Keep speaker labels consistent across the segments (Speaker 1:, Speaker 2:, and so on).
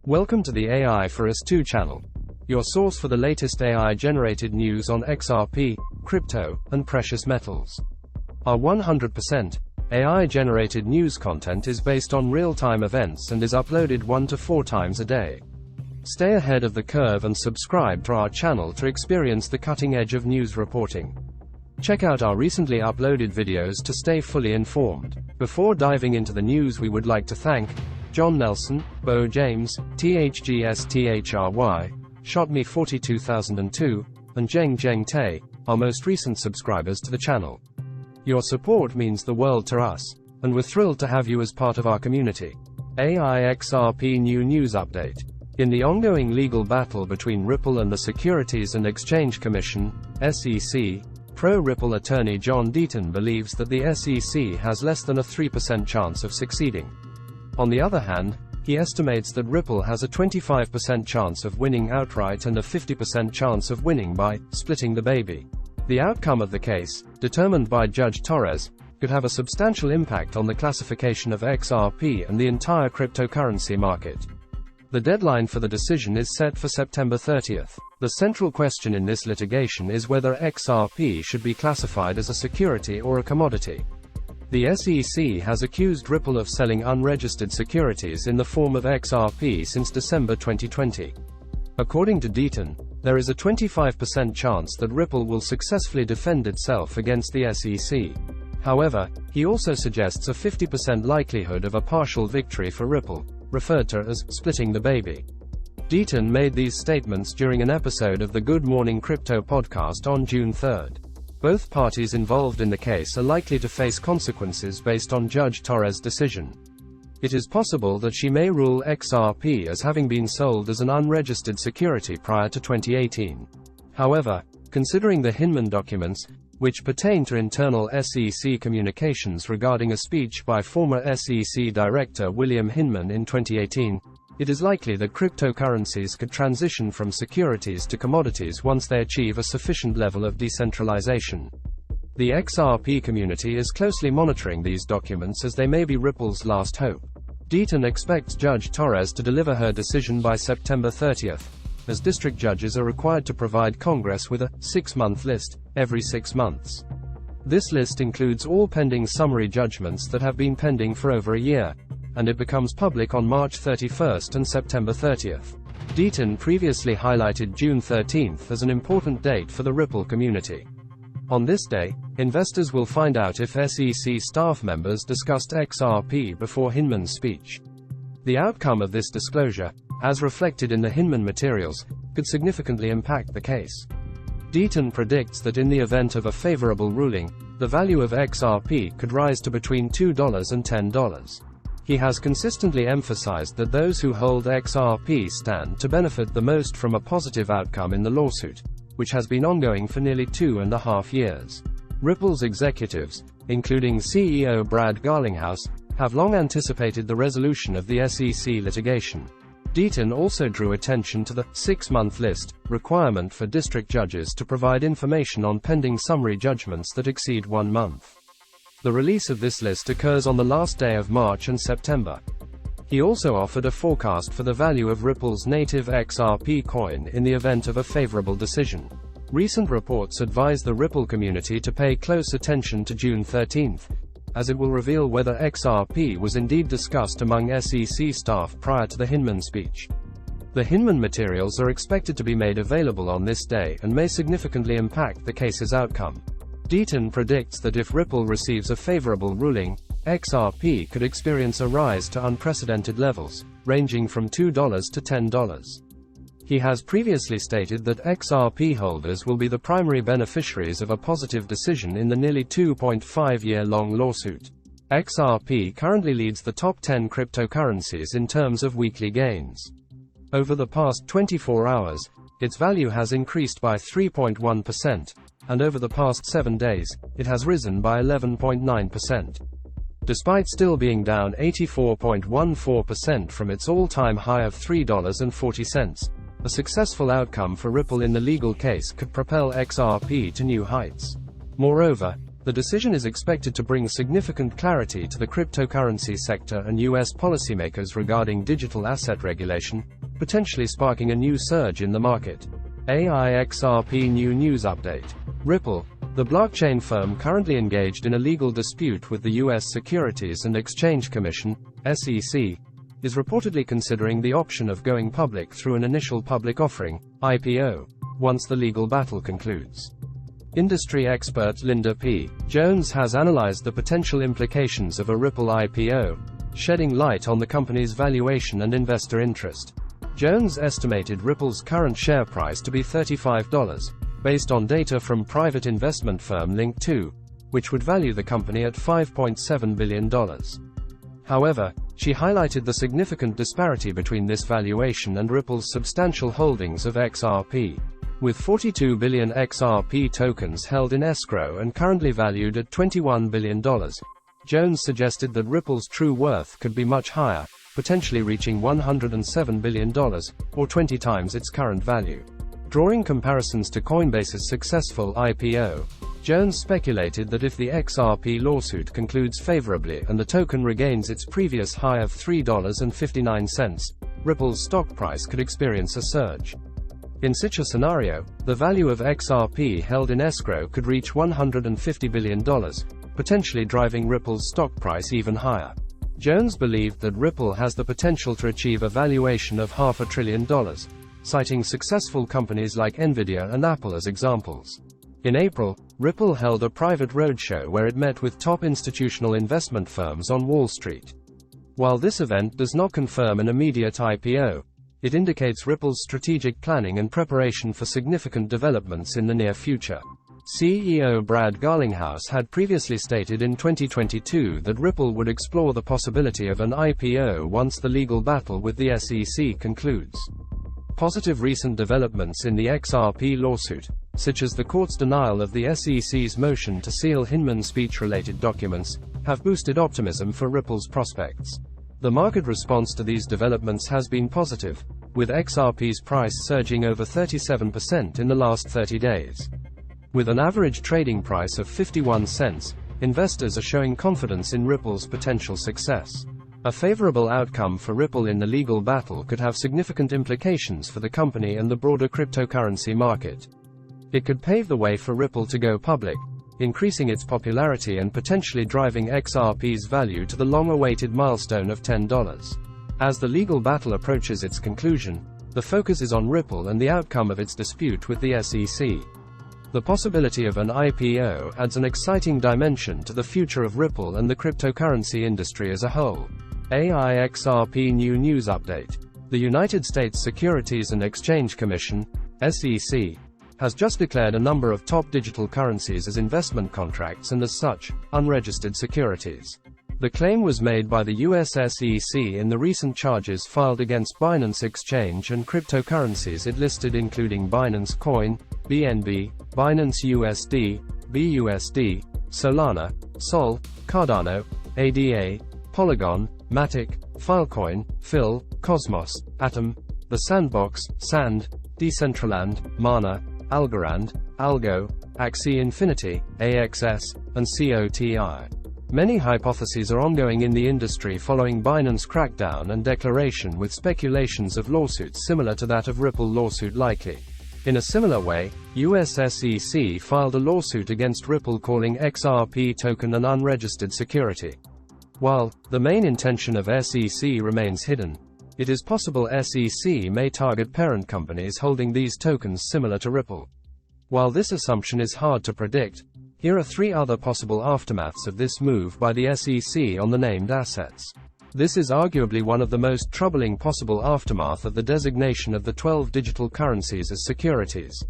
Speaker 1: Welcome to the AI for Us 2 channel, your source for the latest AI-generated news on XRP, crypto, and precious metals. Our 100% AI-generated news content is based on real-time events and is uploaded 1 to 4 times a day. Stay ahead of the curve and subscribe to our channel to experience the cutting edge of news reporting. Check out our recently uploaded videos to stay fully informed. Before diving into the news, we would like to thank John Nelson, Bo James, THGSTHRY, ShotMe40 2002, and Jeng Tay, our most recent subscribers to the channel. Your support means the world to us, and we're thrilled to have you as part of our community. Xrp New News Update. In the ongoing legal battle between Ripple and the Securities and Exchange Commission, SEC, pro-Ripple attorney John Deaton believes that the SEC has less than a 3% chance of succeeding. On the other hand, he estimates that Ripple has a 25% chance of winning outright and a 50% chance of winning by splitting the baby. The outcome of the case, determined by Judge Torres, could have a substantial impact on the classification of XRP and the entire cryptocurrency market. The deadline for the decision is set for September 30th. The central question in this litigation is whether XRP should be classified as a security or a commodity. The SEC has accused Ripple of selling unregistered securities in the form of XRP since December 2020. According to Deaton, there is a 25% chance that Ripple will successfully defend itself against the SEC. However, he also suggests a 50% likelihood of a partial victory for Ripple, referred to as splitting the baby. Deaton made these statements during an episode of the Good Morning Crypto podcast on June 3rd. Both parties involved in the case are likely to face consequences based on Judge Torres' decision. It is possible that she may rule XRP as having been sold as an unregistered security prior to 2018. However, considering the Hinman documents, which pertain to internal SEC communications regarding a speech by former SEC Director William Hinman in 2018, it is likely that cryptocurrencies could transition from securities to commodities once they achieve a sufficient level of decentralization. The XRP community is closely monitoring these documents as they may be Ripple's last hope. Deaton expects Judge Torres to deliver her decision by September 30th, as district judges are required to provide Congress with a 6-month list every 6 months. This list includes all pending summary judgments that have been pending for over a year, and it becomes public on March 31st and September 30th. Deaton previously highlighted June 13th as an important date for the Ripple community. On this day, investors will find out if SEC staff members discussed XRP before Hinman's speech. The outcome of this disclosure, as reflected in the Hinman materials, could significantly impact the case. Deaton predicts that in the event of a favorable ruling, the value of XRP could rise to between $2 and $10. He has consistently emphasized that those who hold XRP stand to benefit the most from a positive outcome in the lawsuit, which has been ongoing for nearly 2.5 years. Ripple's executives, including CEO Brad Garlinghouse, have long anticipated the resolution of the SEC litigation. Deaton also drew attention to the 6-month list requirement for district judges to provide information on pending summary judgments that exceed 1 month. The release of this list occurs on the last day of March and September. He also offered a forecast for the value of Ripple's native XRP coin in the event of a favorable decision. Recent reports advise the Ripple community to pay close attention to June 13th, as it will reveal whether XRP was indeed discussed among SEC staff prior to the Hinman speech. The Hinman materials are expected to be made available on this day and may significantly impact the case's outcome. Deaton predicts that if Ripple receives a favorable ruling, XRP could experience a rise to unprecedented levels, ranging from $2 to $10. He has previously stated that XRP holders will be the primary beneficiaries of a positive decision in the nearly 2.5-year-long lawsuit. XRP currently leads the top 10 cryptocurrencies in terms of weekly gains. Over the past 24 hours, its value has increased by 3.1%, and over the past 7 days, it has risen by 11.9%. Despite still being down 84.14% from its all-time high of $3.40, a successful outcome for Ripple in the legal case could propel XRP to new heights. Moreover, The decision is expected to bring significant clarity to the cryptocurrency sector and US policymakers regarding digital asset regulation, potentially sparking a new surge in the market. Xrp New News Update. Ripple, the blockchain firm currently engaged in a legal dispute with the US Securities and Exchange Commission, SEC, is reportedly considering the option of going public through an initial public offering, IPO, once the legal battle concludes. Industry expert Linda P. Jones has analyzed the potential implications of a Ripple IPO, shedding light on the company's valuation and investor interest. Jones estimated Ripple's current share price to be $35, based on data from private investment firm Link2, which would value the company at $5.7 billion. However, she highlighted the significant disparity between this valuation and Ripple's substantial holdings of XRP. With 42 billion XRP tokens held in escrow and currently valued at $21 billion, Jones suggested that Ripple's true worth could be much higher, potentially reaching $107 billion, or 20 times its current value. Drawing comparisons to Coinbase's successful IPO, Jones speculated that if the XRP lawsuit concludes favorably and the token regains its previous high of $3.59, Ripple's stock price could experience a surge. In such a scenario, the value of XRP held in escrow could reach $150 billion, potentially driving Ripple's stock price even higher. Jones believed that Ripple has the potential to achieve a valuation of $500 billion, citing successful companies like Nvidia and Apple as examples. In April, Ripple held a private roadshow where it met with top institutional investment firms on Wall Street. While this event does not confirm an immediate IPO, it indicates Ripple's strategic planning and preparation for significant developments in the near future. CEO Brad Garlinghouse had previously stated in 2022 that Ripple would explore the possibility of an IPO once the legal battle with the SEC concludes. Positive recent developments in the XRP lawsuit, such as the court's denial of the SEC's motion to seal Hinman's speech-related documents, have boosted optimism for Ripple's prospects. The market response to these developments has been positive, with XRP's price surging over 37% in the last 30 days. With an average trading price of 51 cents, investors are showing confidence in Ripple's potential success. A favorable outcome for Ripple in the legal battle could have significant implications for the company and the broader cryptocurrency market. It could pave the way for Ripple to go public, increasing its popularity and potentially driving XRP's value to the long-awaited milestone of $10. As the legal battle approaches its conclusion, the focus is on Ripple and the outcome of its dispute with the SEC. The possibility of an IPO adds an exciting dimension to the future of Ripple and the cryptocurrency industry as a whole. Xrp New News Update. The United States Securities and Exchange Commission, SEC, has just declared a number of top digital currencies as investment contracts and as such, unregistered securities. The claim was made by the US SEC in the recent charges filed against Binance Exchange and cryptocurrencies it listed, including Binance Coin, BNB, Binance USD, BUSD, Solana, Sol, Cardano, ADA, Polygon, Matic, Filecoin, Phil, Cosmos, Atom, The Sandbox, Sand, Decentraland, Mana, Algorand, Algo, Axie Infinity, AXS, and COTI. Many hypotheses are ongoing in the industry following Binance crackdown and declaration, with speculations of lawsuits similar to that of Ripple lawsuit likely. In a similar way, US SEC filed a lawsuit against Ripple calling XRP token an unregistered security. While the main intention of SEC remains hidden, it is possible SEC may target parent companies holding these tokens similar to Ripple. While this assumption is hard to predict, here are 3 other possible aftermaths of this move by the SEC on the named assets. This is arguably one of the most troubling possible aftermath of the designation of the 12 digital currencies as securities.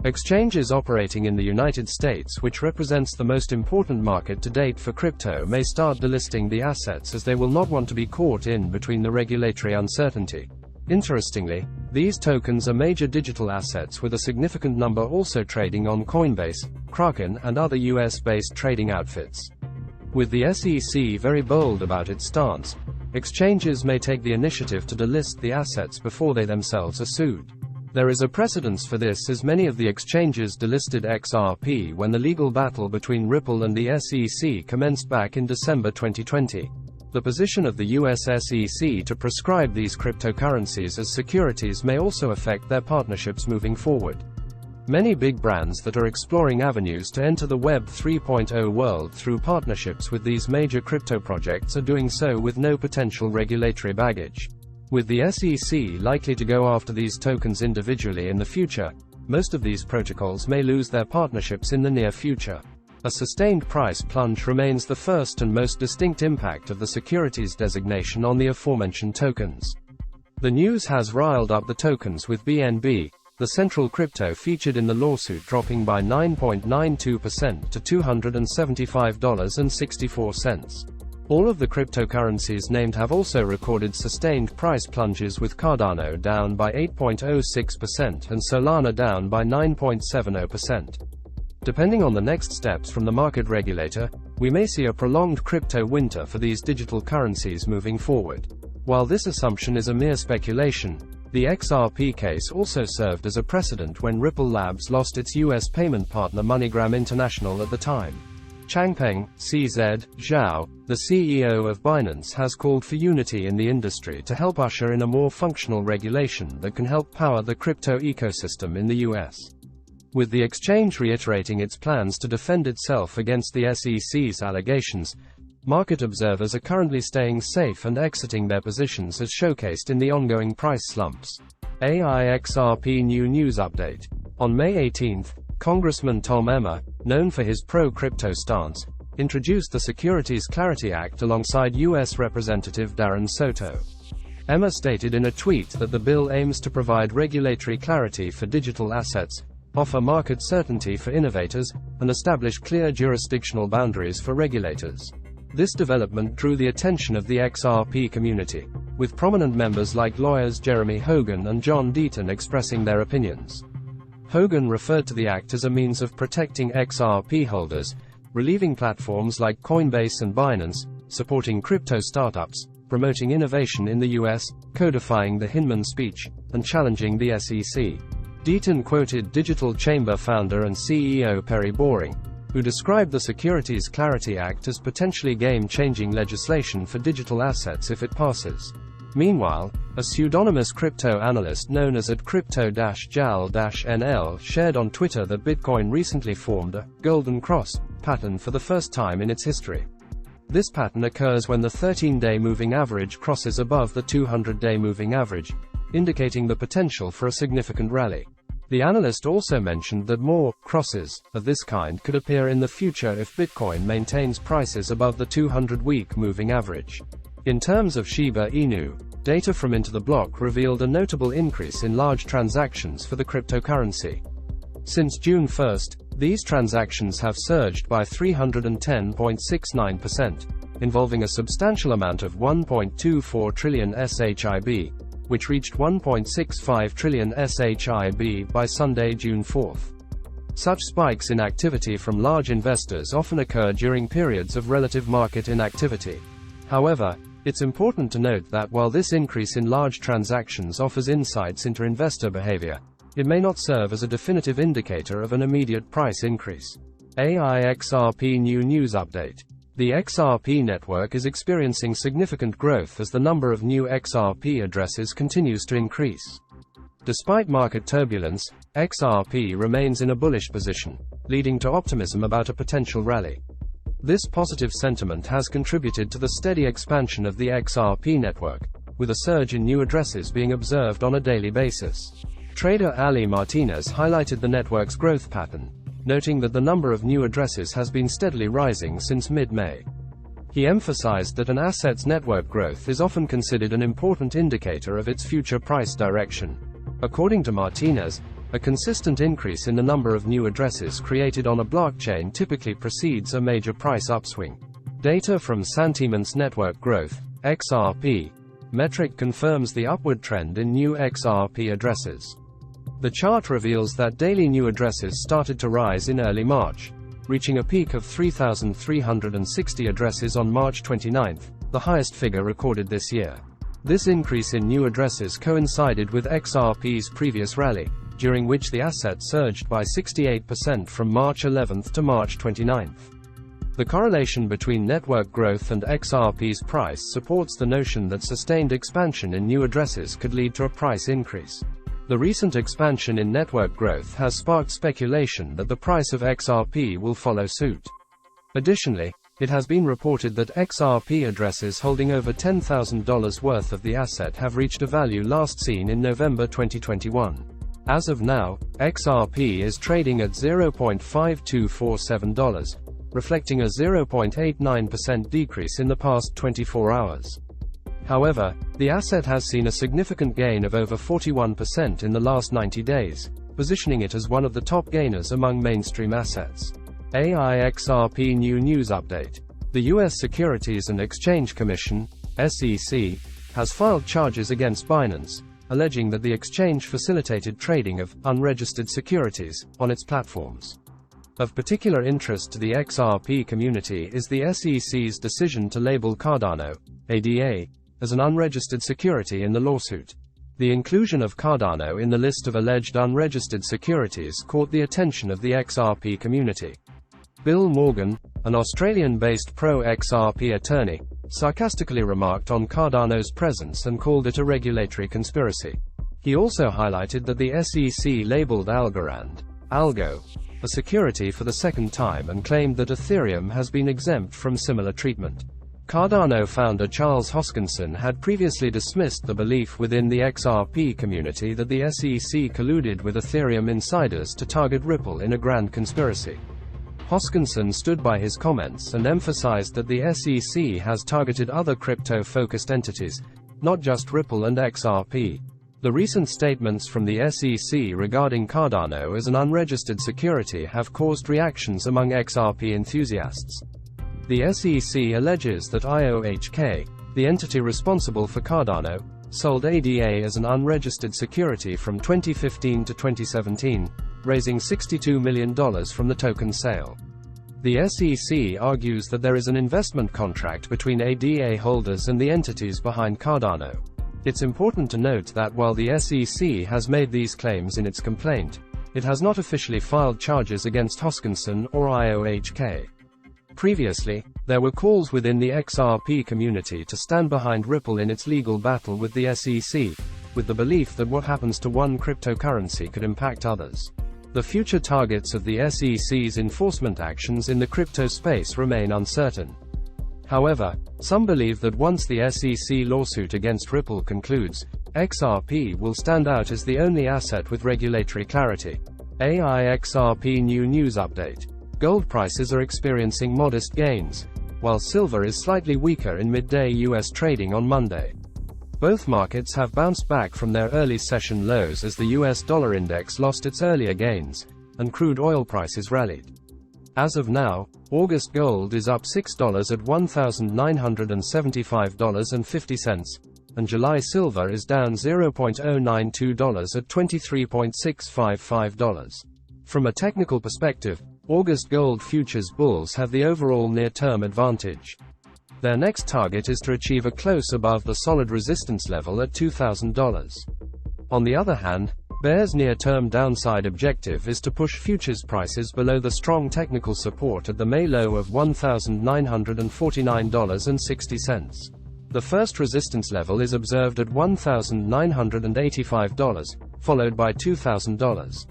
Speaker 1: Exchanges operating in the United States, which represents the most important market to date for crypto, may start delisting the assets as they will not want to be caught in between the regulatory uncertainty. Interestingly, these tokens are major digital assets, with a significant number also trading on Coinbase, Kraken, and other US-based trading outfits. With the SEC very bold about its stance, exchanges may take the initiative to delist the assets before they themselves are sued. There is a precedence for this, as many of the exchanges delisted XRP when the legal battle between Ripple and the SEC commenced back in December 2020. The position of the US SEC to prescribe these cryptocurrencies as securities may also affect their partnerships moving forward. Many big brands that are exploring avenues to enter the Web 3.0 world through partnerships with these major crypto projects are doing so with no potential regulatory baggage. With the SEC likely to go after these tokens individually in the future, most of these protocols may lose their partnerships in the near future. A sustained price plunge remains the first and most distinct impact of the securities designation on the aforementioned tokens. The news has riled up the tokens, with BNB, the central crypto featured in the lawsuit, dropping by 9.92% to $275.64. All of the cryptocurrencies named have also recorded sustained price plunges, with Cardano down by 8.06% and Solana down by 9.70%. Depending on the next steps from the market regulator, we may see a prolonged crypto winter for these digital currencies moving forward. While this assumption is a mere speculation, the XRP case also served as a precedent when Ripple Labs lost its US payment partner MoneyGram International at the time. Changpeng CZ Zhao, the CEO of Binance, has called for unity in the industry to help usher in a more functional regulation that can help power the crypto ecosystem in the US. With the exchange reiterating its plans to defend itself against the SEC's allegations, market observers are currently staying safe and exiting their positions, as showcased in the ongoing price slumps. Xrp New News Update. On May 18, Congressman Tom Emmer, known for his pro-crypto stance, introduced the Securities Clarity Act alongside U.S. Representative Darren Soto. Emmer stated in a tweet that the bill aims to provide regulatory clarity for digital assets, offer market certainty for innovators, and establish clear jurisdictional boundaries for regulators. This development drew the attention of the XRP community, with prominent members like lawyers Jeremy Hogan and John Deaton expressing their opinions. Hogan referred to the act as a means of protecting XRP holders, relieving platforms like Coinbase and Binance, supporting crypto startups, promoting innovation in the US, codifying the Hinman speech, and challenging the SEC. Deaton quoted Digital Chamber founder and CEO Perry Boring, who described the Securities Clarity Act as potentially game-changing legislation for digital assets if it passes. Meanwhile, a pseudonymous crypto analyst known as @crypto-jal-nl shared on Twitter that Bitcoin recently formed a golden cross pattern for the first time in its history. This pattern occurs when the 13-day moving average crosses above the 200-day moving average, indicating the potential for a significant rally. The analyst also mentioned that more crosses of this kind could appear in the future if Bitcoin maintains prices above the 200-week moving average. In terms of Shiba Inu, data from Into the Block revealed a notable increase in large transactions for the cryptocurrency. Since June 1, these transactions have surged by 310.69%, involving a substantial amount of 1.24 trillion SHIB, which reached 1.65 trillion SHIB by Sunday, June 4. Such spikes in activity from large investors often occur during periods of relative market inactivity. However, it's important to note that while this increase in large transactions offers insights into investor behavior, it may not serve as a definitive indicator of an immediate price increase. Xrp New News Update. The XRP network is experiencing significant growth as the number of new XRP addresses continues to increase. Despite market turbulence, XRP remains in a bullish position, leading to optimism about a potential rally. This positive sentiment has contributed to the steady expansion of the XRP network, with a surge in new addresses being observed on a daily basis. Trader Ali Martinez highlighted the network's growth pattern, noting that the number of new addresses has been steadily rising since mid-May. He emphasized that an asset's network growth is often considered an important indicator of its future price direction. According to Martinez, a consistent increase in the number of new addresses created on a blockchain typically precedes a major price upswing. Data from Santiman's network growth, XRP, metric confirms the upward trend in new XRP addresses. The chart reveals that daily new addresses started to rise in early March, reaching a peak of 3,360 addresses on March 29, the highest figure recorded this year. This increase in new addresses coincided with XRP's previous rally, during which the asset surged by 68% from March 11 to March 29. The correlation between network growth and XRP's price supports the notion that sustained expansion in new addresses could lead to a price increase. The recent expansion in network growth has sparked speculation that the price of XRP will follow suit. Additionally, it has been reported that XRP addresses holding over $10,000 worth of the asset have reached a value last seen in November 2021. As of now, XRP is trading at $0.5247, reflecting a 0.89% decrease in the past 24 hours. However, the asset has seen a significant gain of over 41% in the last 90 days, positioning it as one of the top gainers among mainstream assets. Xrp New News Update. The U.S. Securities and Exchange Commission, SEC, has filed charges against Binance, alleging that the exchange facilitated trading of unregistered securities on its platforms. Of particular interest to the XRP community is the SEC's decision to label Cardano, ADA, as an unregistered security in the lawsuit. The inclusion of Cardano in the list of alleged unregistered securities caught the attention of the XRP community. Bill Morgan, an Australian-based pro-XRP attorney, sarcastically remarked on Cardano's presence and called it a regulatory conspiracy. He also highlighted that the SEC labeled Algorand, Algo, a security for the second time and claimed that Ethereum has been exempt from similar treatment. Cardano founder Charles Hoskinson had previously dismissed the belief within the XRP community that the SEC colluded with Ethereum insiders to target Ripple in a grand conspiracy. Hoskinson stood by his comments and emphasized that the SEC has targeted other crypto-focused entities, not just Ripple and XRP. The recent statements from the SEC regarding Cardano as an unregistered security have caused reactions among XRP enthusiasts. The SEC alleges that IOHK, the entity responsible for Cardano, sold ADA as an unregistered security from 2015 to 2017, raising $62 million from the token sale. The SEC argues that there is an investment contract between ADA holders and the entities behind Cardano. It's important to note that while the SEC has made these claims in its complaint, it has not officially filed charges against Hoskinson or IOHK. Previously, there were calls within the XRP community to stand behind Ripple in its legal battle with the SEC, with the belief that what happens to one cryptocurrency could impact others. The future targets of the SEC's enforcement actions in the crypto space remain uncertain. However, some believe that once the SEC lawsuit against Ripple concludes, XRP will stand out as the only asset with regulatory clarity. Xrp New News Update. Gold prices are experiencing modest gains, while silver is slightly weaker in midday U.S. trading on Monday. Both markets have bounced back from their early session lows as the US dollar index lost its earlier gains, and crude oil prices rallied. As of now, August gold is up $6 at $1,975.50, and July silver is down $0.092 at $23.655. From a technical perspective, August gold futures bulls have the overall near-term advantage. Their next target is to achieve a close above the solid resistance level at $2,000. On the other hand, bears' near-term downside objective is to push futures prices below the strong technical support at the May low of $1,949.60. The first resistance level is observed at $1,985, followed by $2,000.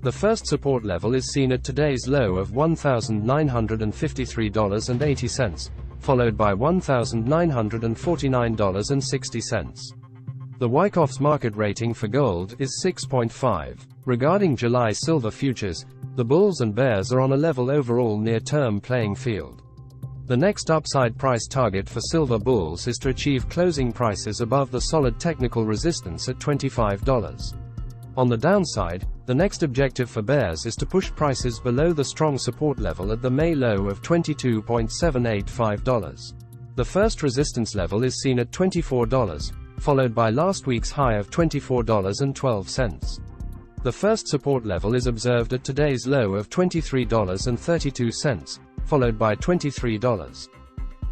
Speaker 1: The first support level is seen at today's low of $1,953.80, followed by $1,949.60. The Wyckoff's market rating for gold is 6.5. Regarding July silver futures, the bulls and bears are on a level overall near-term playing field. The next upside price target for silver bulls is to achieve closing prices above the solid technical resistance at $25. On the downside, the next objective for bears is to push prices below the strong support level at the May low of $22.785. The first resistance level is seen at $24, followed by last week's high of $24.12. The first support level is observed at today's low of $23.32, followed by $23.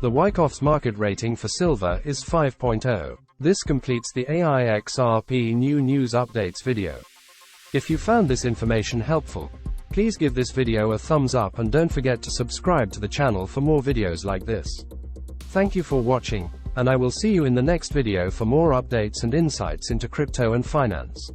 Speaker 1: The Wyckoff's market rating for silver is 5.0. This completes the Xrp New News Updates video. If you found this information helpful, please give this video a thumbs up and don't forget to subscribe to the channel for more videos like this. Thank you for watching, and I will see you in the next video for more updates and insights into crypto and finance.